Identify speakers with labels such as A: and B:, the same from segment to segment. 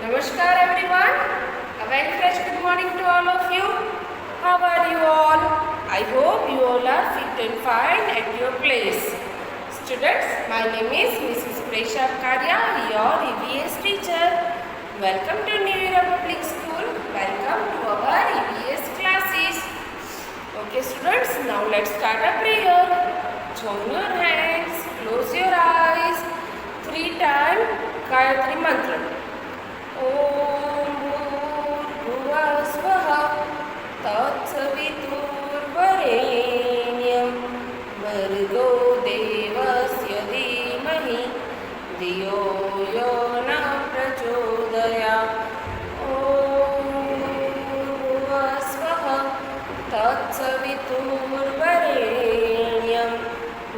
A: Namaskar everyone. A very fresh good morning to all of you. How are you all? I hope you all are fit and fine at your place. Students, my name is Mrs. Presha Karya, your EVS teacher. Welcome to New Era Public School. Welcome to our EVS classes. Okay students, now let's start a prayer. Join your hands, close your eyes. 3 times Gayatri Mantra. ॐ भूर्भुवः स्वः तत्सवितुर्वरेण्यं भर्गो देवस्य धीमहि धियो यो नः प्रचोदयात् ॐ भूर्भुवः स्वः तत्सवितुर्वरेण्यं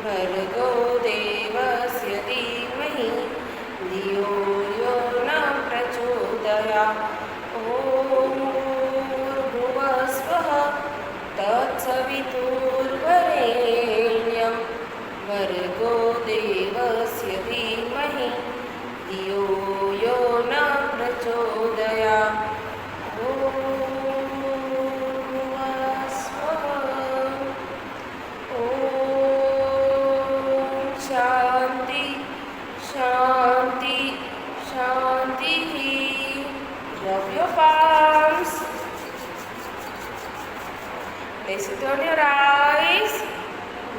A: भर्गो देवस्य धीमहि धियो यो नः प्रचोदयात् ॐ भूर्भुवः स्वः तत्सवितुर्वरेण्यं भर्गो देवस्य धीमहि धियो यो नः प्रचोदयात् ॐ भूर्भुवः स्वः ॐ शान्ति शान्ति शान्तिः. Rub your palms. Place it on your eyes.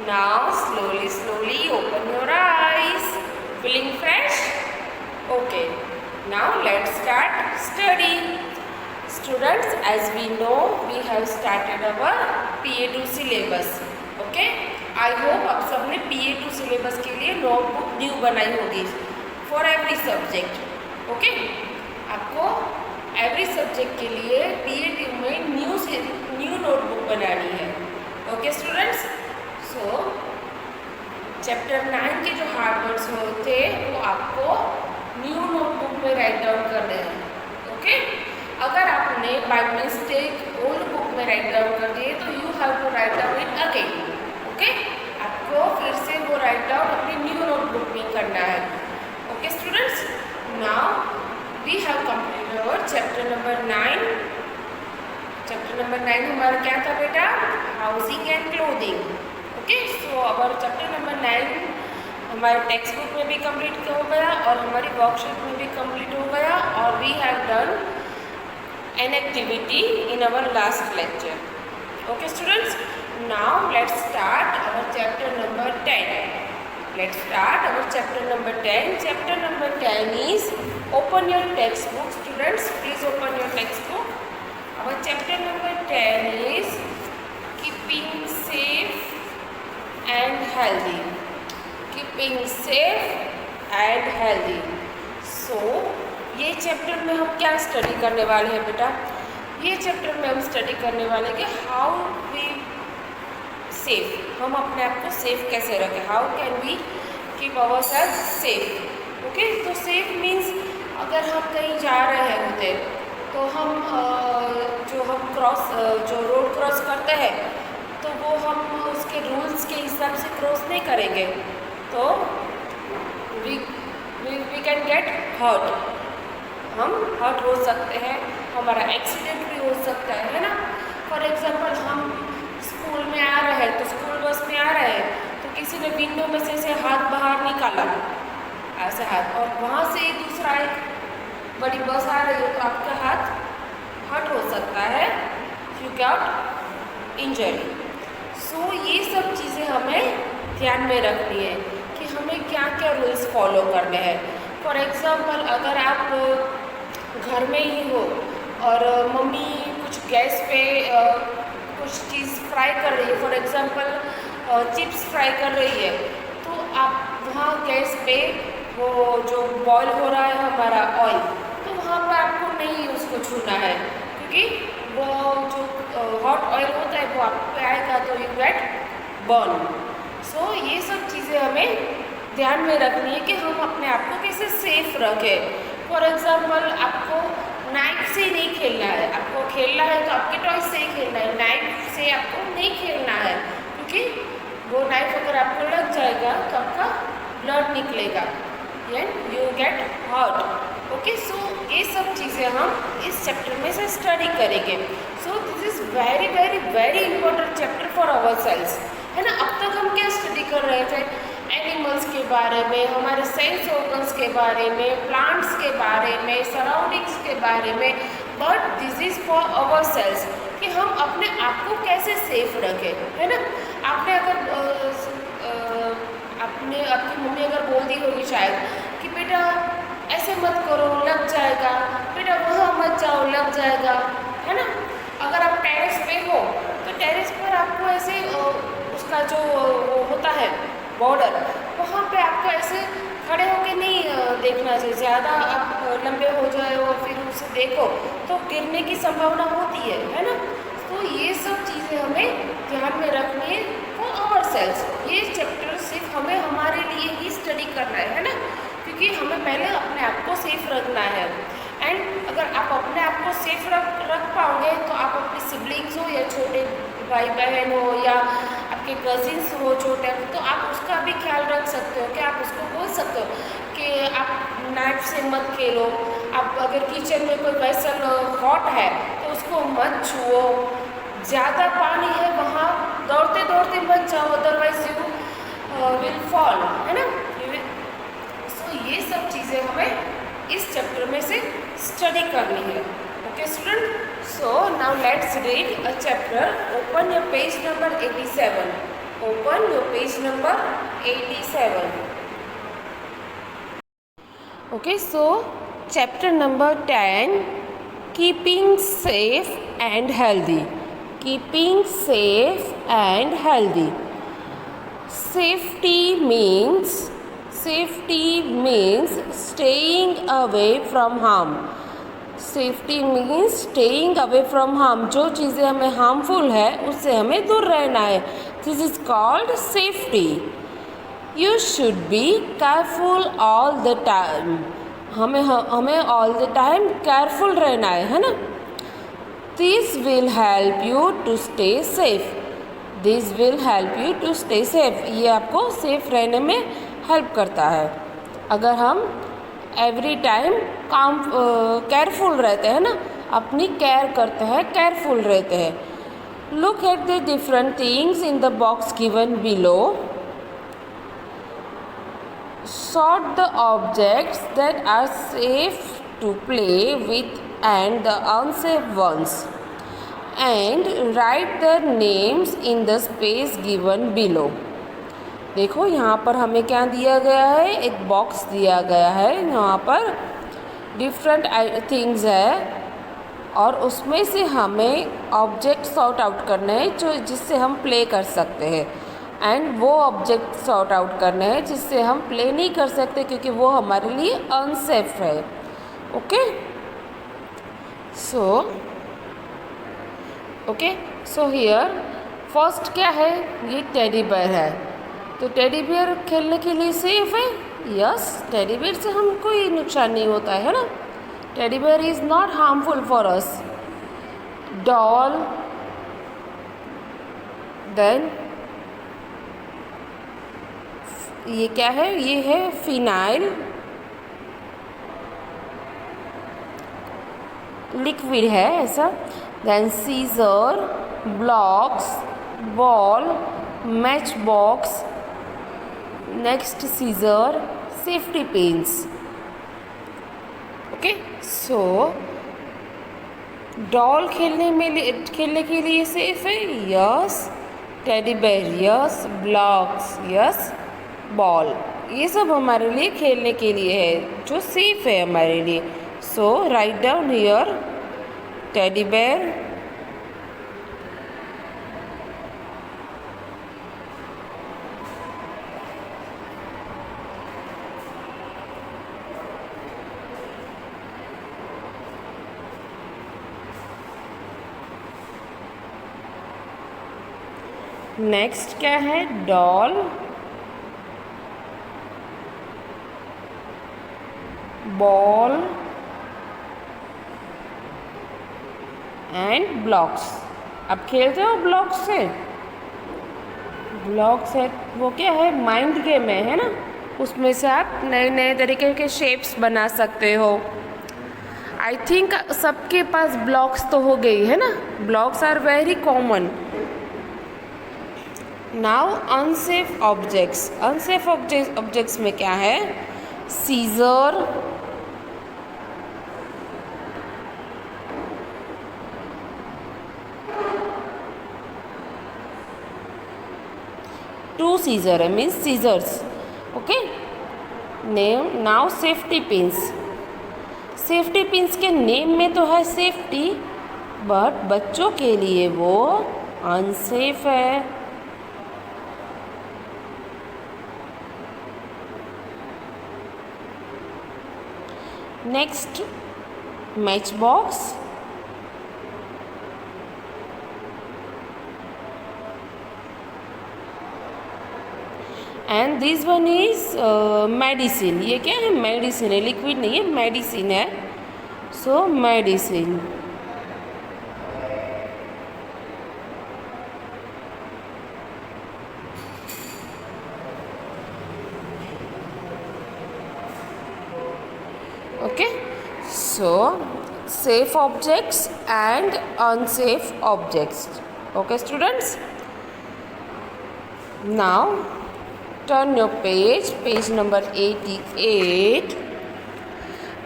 A: Now slowly open your eyes. Feeling fresh? Okay. Now let's start study. Students, as we know, we have started our PA2 syllabus. Okay? I hope आप सबने PA2 syllabus के लिए notebook new बनाई होगी for every subject. Okay? आपको every subject के लिए PA2 में न्यू नोटबुक बनानी है. ओके स्टूडेंट्स, सो चैप्टर 9 के जो हार्ड वर्ड्स होते वो आपको न्यू नोटबुक में राइट डाउन करने हैं. ओके, अगर आपने बाय मिस्टेक ओल्ड बुक में राइट डाउन कर दिए तो you have to write down it again. Okay, आपको फिर से वो राइट डाउन अपनी न्यू नोटबुक में करना है. Okay students, now we have completed our chapter number 9. Chapter number 9 हमारा क्या था बेटा? Housing and clothing. Okay, so our chapter number 9 हमारे टेक्स्ट बुक में भी कंप्लीट हो गया और हमारी वर्कशीट में भी कंप्लीट हो गया और we have done an activity in our last lecture. Okay students, now let's start our chapter number 10. Let's start our chapter number 10. Chapter number 10 is open your textbook. Students, please open your textbook. Our chapter number 10 is keeping safe and healthy. Keeping safe and healthy. So, ये chapter में हम क्या study करने वाले हैं बेटा? ये chapter में हम स्टडी करने वाले हैं कि हाउ वी सेफ, हम अपने आप को सेफ कैसे रखें. How can we keep our self safe. Okay, तो सेफ मीन्स अगर हम कहीं जा रहे होते तो हम जो रोड क्रॉस करते हैं तो वो हम उसके रूल्स के हिसाब से क्रॉस नहीं करेंगे तो वी कैन गेट हर्ट. हम हर्ट हो सकते हैं, हमारा एक्सीडेंट भी हो सकता है ना. फॉर एग्जांपल, हम स्कूल में आ रहे हैं तो स्कूल बस में आ रहे हैं तो किसी ने विंडो में से हाथ बाहर निकाला ऐसे हाथ, और वहाँ से दूसरा एक बड़ी बस आ रही है तो आपका हाथ हर्ट हो सकता है. You got injury. सो ये सब चीज़ें हमें ध्यान में रखनी है कि हमें क्या क्या रूल्स फॉलो करने हैं. फॉर एग्ज़ाम्पल, अगर आप घर में ही हो और मम्मी कुछ गैस पे कुछ चीज़ फ्राई कर रही है, फॉर एग्ज़ाम्पल चिप्स फ्राई कर रही है, तो आप वहाँ गैस पे वो जो बॉयल हो रहा है हमारा ऑयल, तो वहाँ पर आपको नहीं उसको छूना है क्योंकि वो जो हॉट ऑयल होता है वो आप पे आएगा तो यू गेट बर्न. सो ये सब चीज़ें हमें ध्यान में रखनी है कि हम अपने आप को कैसे सेफ रखें. फॉर एग्ज़ाम्पल, आपको नाइफ से नहीं खेलना है. आपको खेलना है तो आपके टॉय से ही खेलना है, नाइफ से आपको नहीं खेलना है क्योंकि वो नाइफ अगर आपको लग जाएगा तो आपका ब्लड निकलेगा and you get hurt. Okay, so ये सब चीज़ें हम इस चैप्टर में से स्टडी करेंगे। So this is very very very important chapter for our selves, है ना। अब तक हम क्या स्टडी कर रहे थे, एनिमल्स के बारे में, हमारे सेंस ऑर्गन्स के बारे में, प्लांट्स के बारे में, सराउंडिंग्स के बारे में, but this is for our selves कि हम अपने आप को कैसे सेफ रखें, है ना। आपने अगर आपकी मम्मी अगर बोल दी होगी शायद कि बेटा ऐसे मत करो लग जाएगा, बेटा वहाँ मत जाओ लग जाएगा, है ना। अगर आप टेरेस पे हो तो टेरेस पर आपको ऐसे उसका जो वो होता है बॉर्डर, वहाँ पे आपको ऐसे खड़े होके नहीं देखना चाहिए। ज़्यादा आप लंबे हो जाए और फिर उसे देखो तो गिरने की संभावना होती है ना। तो ये सब चीज़ें हमें ध्यान में रखनी है फॉर आवर सेल्स। ये चैप्टर सिर्फ हमें हमारे लिए ही स्टडी करना है ना, क्योंकि हमें पहले अपने आप को सेफ रखना है। एंड अगर आप अपने आप को सेफ रख पाओगे तो आप अपने सिबलिंग्स हो या छोटे भाई बहन हो या आपके कजिन्स हो छोटे, तो आप उसका भी ख्याल रख सकते हो कि आप उसको बोल सकते हो कि आप नाइफ से मत खेलो। आप अगर किचन में कोई वेसल हॉट है तो उसको मत छुओ, ज़्यादा पानी है वहाँ दौड़ते दौड़ते मत जाओ, अदरवाइज यू विल फॉल, है ना। सो ये सब चीज़ें हमें इस चैप्टर में से स्टडी करनी है। Okay student, so now let's read a chapter. Open your page number 87। Open your page number 87। Okay, so chapter number 10, keeping safe and healthy. Keeping safe and healthy. Safety means staying away from harm. Safety means staying away from harm. जो चीज़ें हमें harmful है उससे हमें दूर रहना है। This is called safety. You should be careful all the time. हमें all the time careful रहना है ना। This will help you to stay safe. This will help you to stay safe. ये आपको सेफ रहने में हेल्प करता है अगर हम एवरी टाइम केयरफुल रहते हैं ना, अपनी केयर करते हैं, केयरफुल रहते हैं। Look at the different things in the box given below. Sort the objects that are safe to play with and the unsafe ones and write the names in the space given below. देखो यहाँ पर हमें क्या दिया गया है, एक box दिया गया है, यहाँ पर डिफरेंट थिंग्स है और उसमें से हमें ऑब्जेक्ट सॉर्ट आउट करने हैं जो जिससे हम प्ले कर सकते हैं, एंड वो ऑब्जेक्ट सॉर्ट आउट करने हैं जिससे हम प्ले नहीं कर सकते क्योंकि वो हमारे लिए अनसेफ है। ओके, सो हियर फर्स्ट क्या है, ये टेडी बेयर है। तो टेडी बियर खेलने के लिए सेफ है? यस, टेडी बियर से हम कोई नुकसान नहीं होता है ना। Teddy bear is not harmful for us. Doll, then ये क्या है, ये है फिनाइल, लिक्विड है ऐसा। Then scissor, blocks, ball, matchbox, next scissor, safety pins. Okay, so doll खेलने के लिए सेफ है? Yes. Teddy bear? Yes. Blocks? Yes. Ball? ये सब हमारे लिए खेलने के लिए है जो सेफ है हमारे लिए। So right down here teddy bear, next क्या है, डॉल, बॉल एंड ब्लॉक्स। आप खेलते हो ब्लॉक्स से? ब्लॉक्स है वो क्या है, माइंड गेम है ना। उसमें से आप नए नए तरीके के शेप्स बना सकते हो। आई थिंक सबके पास ब्लॉक्स तो हो गई है ना, blocks are very common. Now unsafe objects, unsafe objects में क्या है, सीजर, टू सीजर है means scissors, okay. Now safety pins, safety pins के नेम में तो है सेफ्टी, बट बच्चों के लिए वो अनसेफ है। Next match box, and this one is medicine. ये क्या है, मेडिसिन है, लिक्विड नहीं है, मेडिसिन है, सो medicine. Okay, so safe objects and unsafe objects. Okay students, now turn your page, page number 88।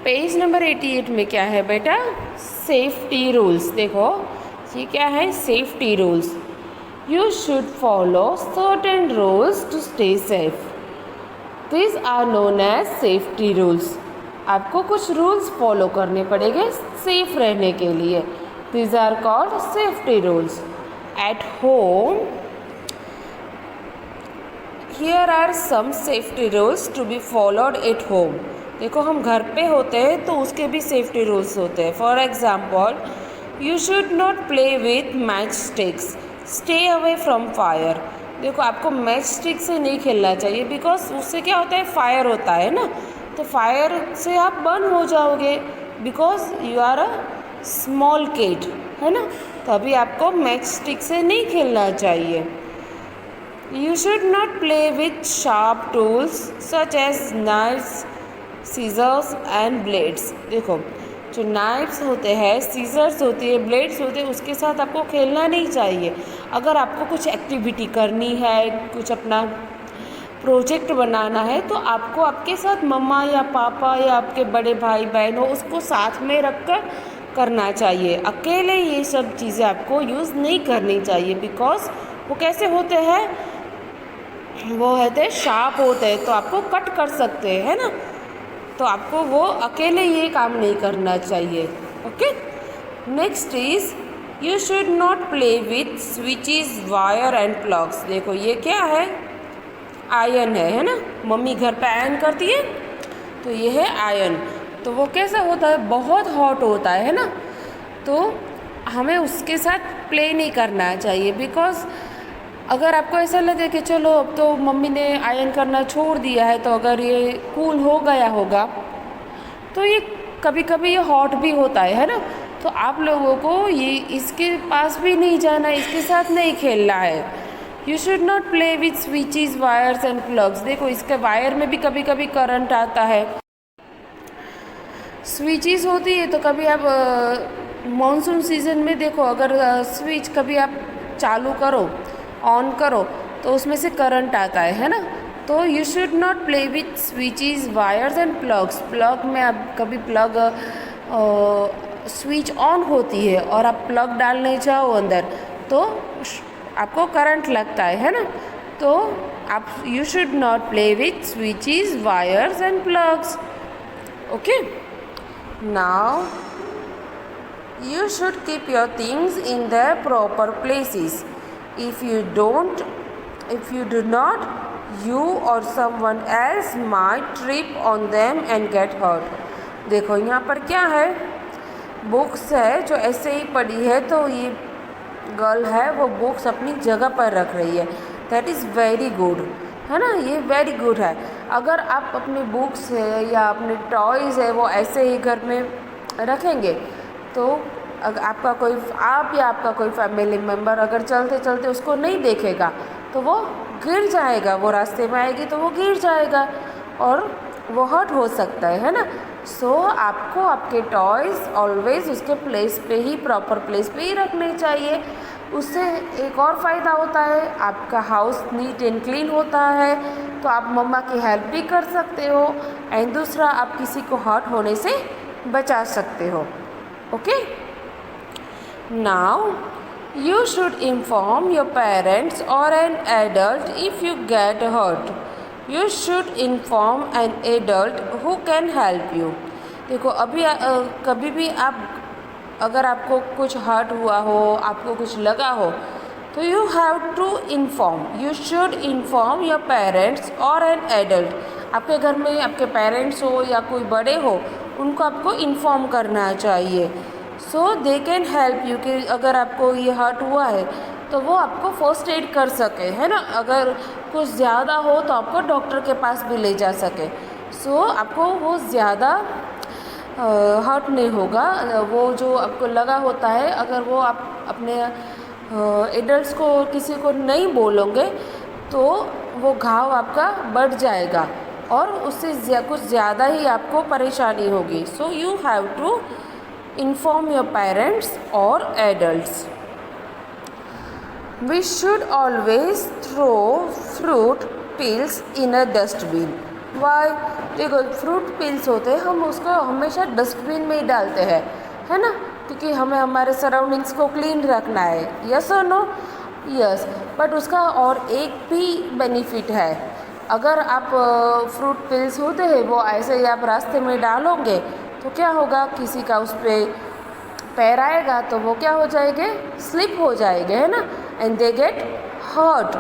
A: Page number 88 में क्या है बेटा, सेफ्टी रूल्स। देखो ये क्या है, safety rules. You should follow certain rules to stay safe, this are known as safety rules. आपको कुछ रूल्स फॉलो करने पड़ेंगे सेफ रहने के लिए, this are called safety rules. At home, here are some safety rules to be followed at home. देखो हम घर पे होते हैं तो उसके भी सेफ्टी रूल्स होते हैं। For example, you should not play with match sticks, stay away from fire. देखो आपको मैच स्टिक से नहीं खेलना चाहिए, बिकॉज उससे क्या होता है, फायर होता है ना, तो फायर से आप बर्न हो जाओगे, because you are a small kid, है ना। तो अभी आपको मैच स्टिक से नहीं खेलना चाहिए। You should not play with sharp tools such as knives, scissors and blades. देखो जो नाइफ्स होते हैं, सीजर्स होती है, ब्लेड्स होते हैं, उसके साथ आपको खेलना नहीं चाहिए। अगर आपको कुछ एक्टिविटी करनी है, कुछ अपना प्रोजेक्ट बनाना है, तो आपको आपके साथ मम्मा या पापा या आपके बड़े भाई बहन हो, उसको साथ में रख कर करना चाहिए। अकेले ये सब चीज़ें आपको यूज़ नहीं करनी चाहिए, बिकॉज वो कैसे होते हैं, वो होते हैं शार्प होते हैं, तो आपको कट कर सकते हैं, है ना। तो आपको वो अकेले ये काम नहीं करना चाहिए, okay. Next is, you should not play with switches, wire and plugs. देखो ये क्या है, आयरन है ना, मम्मी घर पे आयरन करती है, तो ये है आयरन। तो वो कैसा होता है, बहुत हॉट होता है ना, तो हमें उसके साथ प्ले नहीं करना चाहिए। बिकॉज अगर आपको ऐसा लगे कि चलो अब तो मम्मी ने आयरन करना छोड़ दिया है, तो अगर ये कूल हो गया होगा, तो ये कभी कभी ये हॉट भी होता है ना, तो आप लोगों को ये इसके पास भी नहीं जाना, इसके साथ नहीं खेलना है। You should not play with switches, wires and plugs. देखो इसके वायर में भी कभी कभी करंट आता है, स्विचेस होती है, तो कभी आप मानसून सीज़न में देखो, अगर स्विच कभी आप चालू करो, ऑन करो, तो उसमें से करंट आता है ना। तो you should not play with switches, wires and plugs. Plug में आप कभी प्लग स्विच ऑन होती है और आप प्लग डालने जाओ अंदर, तो आपको करंट लगता है ना। तो आप you should not play with switches, wires and plugs, okay. Now you should keep your things in their proper places. If you do not, you or someone else might trip on them and get hurt. देखो यहाँ पर क्या है, books है जो ऐसे ही पड़ी है, तो ये गर्ल है वो बुक्स अपनी जगह पर रख रही है, दैट इज़ वेरी गुड, है ना, ये वेरी गुड है। अगर आप अपनी बुक्स है या अपने टॉयज़ है वो ऐसे ही घर में रखेंगे, तो अगर आपका कोई आप या आपका कोई फैमिली मेम्बर अगर चलते चलते उसको नहीं देखेगा, तो वो गिर जाएगा, वो रास्ते में आएगी तो वो गिर जाएगा, और वो हर्ट हो सकता है ना। सो आपको आपके टॉयज़ ऑलवेज़ उसके प्लेस पे ही, प्रॉपर प्लेस पे ही रखने चाहिए। उससे एक और फ़ायदा होता है, आपका हाउस नीट एंड क्लीन होता है, तो आप मम्मा की हेल्प भी कर सकते हो, एंड दूसरा आप किसी को हर्ट होने से बचा सकते हो। Okay, now you should inform your parents or an adult if you get hurt. You should inform an adult who can help you. देखो अभी कभी भी आप अगर आपको कुछ हर्ट हुआ हो, आपको कुछ लगा हो, तो you have to inform, you should inform your parents और एन एडल्ट। आपके घर में आपके पेरेंट्स हो या कोई बड़े हो, उनको आपको इन्फॉर्म करना चाहिए। सो दे कैन हेल्प यू, कि अगर आपको ये हर्ट हुआ है तो वो आपको फर्स्ट एड कर सके, है ना। अगर कुछ ज़्यादा हो तो आपको डॉक्टर के पास भी ले जा सके। सो आपको वो ज़्यादा हर्ट नहीं होगा। वो जो आपको लगा होता है, अगर वो आप अपने एडल्ट्स को किसी को नहीं बोलोगे तो वो घाव आपका बढ़ जाएगा और उससे कुछ ज़्यादा ही आपको परेशानी होगी। So you have to inform your parents or adults. We should always throw fruit peels in a dustbin. Why? देखो फ्रूट पील्स होते हैं, हम उसको हमेशा डस्टबिन में ही डालते हैं, है ना, क्योंकि हमें हमारे सराउंडिंग्स को क्लीन रखना है। यस और नो? यस। बट उसका और एक भी बेनिफिट है। अगर आप फ्रूट पील्स होते हैं वो ऐसे ही आप रास्ते में डालोगे तो क्या होगा, किसी का उस पर पैर आएगा तो वो क्या हो जाएंगे, स्लिप हो जाएंगे, है ना, एंड दे गेट हर्ट।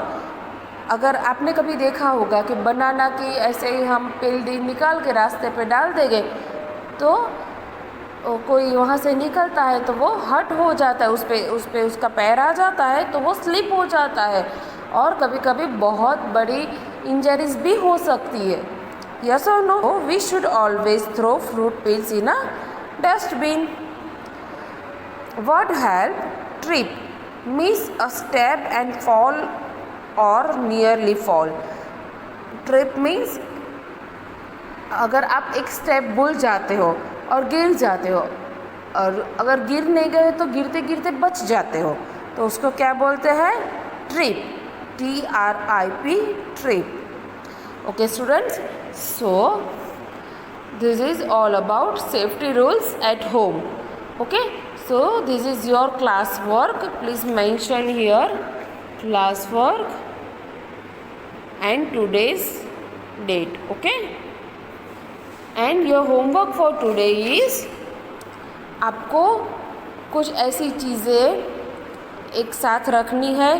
A: अगर आपने कभी देखा होगा कि बनाना की ऐसे ही हम पेल्डी निकाल के रास्ते पे डाल देंगे तो कोई वहाँ से निकलता है तो वो हर्ट हो जाता है, उस पर उसका पैर आ जाता है तो वो स्लिप हो जाता है और कभी कभी बहुत बड़ी इंजरीज भी हो सकती है। Yes or no? We should always throw fruit peels in a dustbin. What help? Trip. Miss a step and fall or nearly fall. Trip means अगर आप एक स्टेप भूल जाते हो और गिर जाते हो, और अगर गिर नहीं गए तो गिरते गिरते बच जाते हो, तो उसको क्या बोलते हैं? Trip. TRIP, trip. Okay students, so this is all about safety rules at home. Okay, so this is your class work. Please mention here class work and today's date. Okay, and your homework for today is आपको कुछ ऐसी चीज़ें एक साथ रखनी है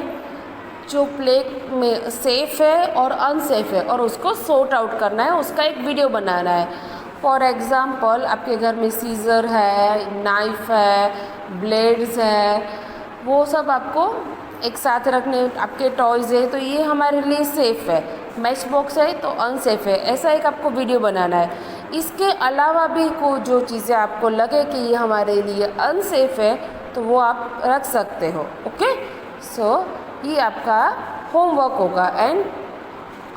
A: जो play में सेफ़ है और अनसेफ है, और उसको सॉर्ट आउट करना है, उसका एक वीडियो बनाना है। फॉर एग्ज़ाम्पल आपके घर में सीज़र है, नाइफ़ है, ब्लेड्स है, वो सब आपको एक साथ रखने। आपके टॉयज़ है तो ये हमारे लिए सेफ़ है, मैच बॉक्स है तो अनसेफ है, ऐसा एक आपको वीडियो बनाना है। इसके अलावा भी कोई जो चीज़ें आपको लगे कि ये हमारे लिए अनसेफ है तो वो आप रख सकते हो। ओके, सो ये आपका होमवर्क होगा। And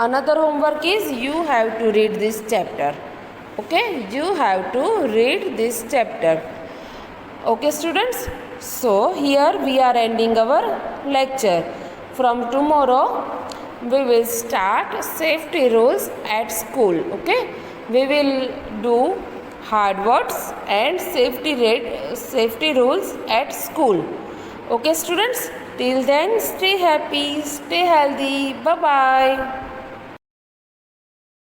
A: another homework is you have to read this chapter. Okay, you have to read this chapter. Okay students, so here we are ending our lecture. From tomorrow we will start safety rules at school. Okay, we will do hard words and safety rules at school. Okay students, till then stay happy, stay healthy, bye bye.